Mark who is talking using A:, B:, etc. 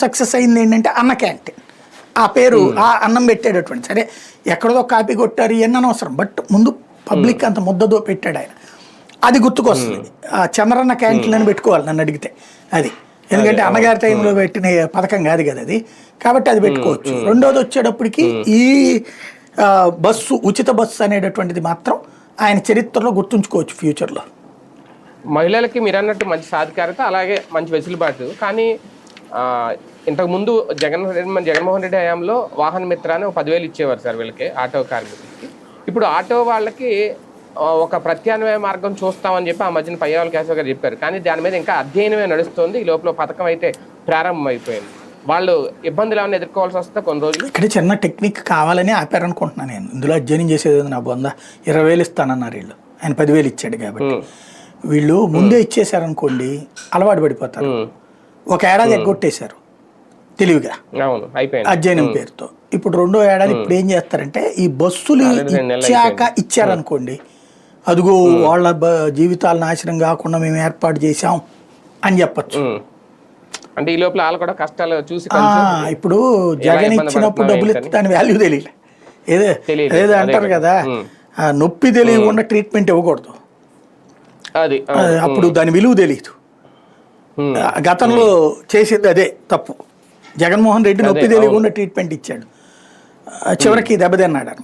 A: Success అయింది ఏంటంటే అన్న క్యాంటీన్. ఆ పేరు ఆ అన్నం పెట్టేటటువంటి సరే ఎక్కడదో కాపీ కొట్టారు ఇవన్నీ అనవసరం, బట్ ముందు పబ్లిక్ అంత ముద్దదో పెట్టాడు ఆయన. అది గుర్తుకొస్తుంది. చంద్రన్న క్యాంటీన్ అని పెట్టుకోవాలి నన్ను అడిగితే. అది ఎందుకంటే అన్నగారి టైంలో పెట్టిన పథకం కాదు కదా అది, కాబట్టి అది పెట్టుకోవచ్చు. రెండోది వచ్చేటప్పటికి ఈ బస్సు ఉచిత బస్సు అనేటటువంటిది మాత్రం ఆయన చరిత్రలో గుర్తుంచుకోవచ్చు ఫ్యూచర్లో.
B: మహిళలకి మీరు అన్నట్టు మంచి సాధికారత, అలాగే మంచి వెసులుబాటు. కానీ ఇంతకుముందు జగన్మోహన్ రెడ్డి హయాంలో వాహన మిత్ర అని 10,000 ఇచ్చేవారు సార్ వీళ్ళకి, ఆటో కార్మికులకి. ఇప్పుడు ఆటో వాళ్ళకి ఒక ప్రత్యామ్నాయ మార్గం చూస్తామని చెప్పి ఆ మధ్యన పయ్యావుల కేశవ్ గారు చెప్పారు. కానీ దాని మీద ఇంకా అధ్యయనమే నడుస్తుంది. ఈ లోపల పథకం అయితే ప్రారంభమైపోయింది. వాళ్ళు ఇబ్బందులు ఏమైనా ఎదుర్కోవాల్సి వస్తే కొన్ని రోజులు.
A: ఇక్కడ చిన్న టెక్నిక్ కావాలని ఆపారనుకుంటున్నాను నేను. ఇందులో అధ్యయనం చేసేది నా బొంద 20,000 ఇస్తానన్నారు వీళ్ళు, ఆయన 10,000 ఇచ్చాడు కాబట్టి. వీళ్ళు ముందే ఇచ్చేసారనుకోండి అలవాటు పడిపోతారు. ఒక ఏడాది ఎగ్గొట్టేశారు తెలివిగా అధ్యయనం పేరుతో. ఇప్పుడు రెండో ఏడాది ఇప్పుడు ఏం చేస్తారంటే ఈ బస్సులు ఇచ్చారనుకోండి, అదిగో వాళ్ళ జీవితాలు నాశనం కాకుండా మేము ఏర్పాటు చేసాం అని చెప్పచ్చు.
B: అంటే ఈ లోపల వాళ్ళు కూడా కష్టాలు చూసి
A: ఇప్పుడు జగన్ ఇచ్చినప్పుడు డబ్బులు ఇస్తే దాని వాల్యూ తెలియలే. ఏదో అంటారు కదా, నొప్పి తెలియకుండా ట్రీట్మెంట్ ఇవ్వకూడదు, అప్పుడు దాని విలువ తెలియదు. గతంలో చేసేది అదే తప్పు. జగన్మోహన్ రెడ్డి నొప్పి తెలియకుండా ట్రీట్మెంట్ ఇచ్చాడు, చివరికి దెబ్బతిన్నాడు.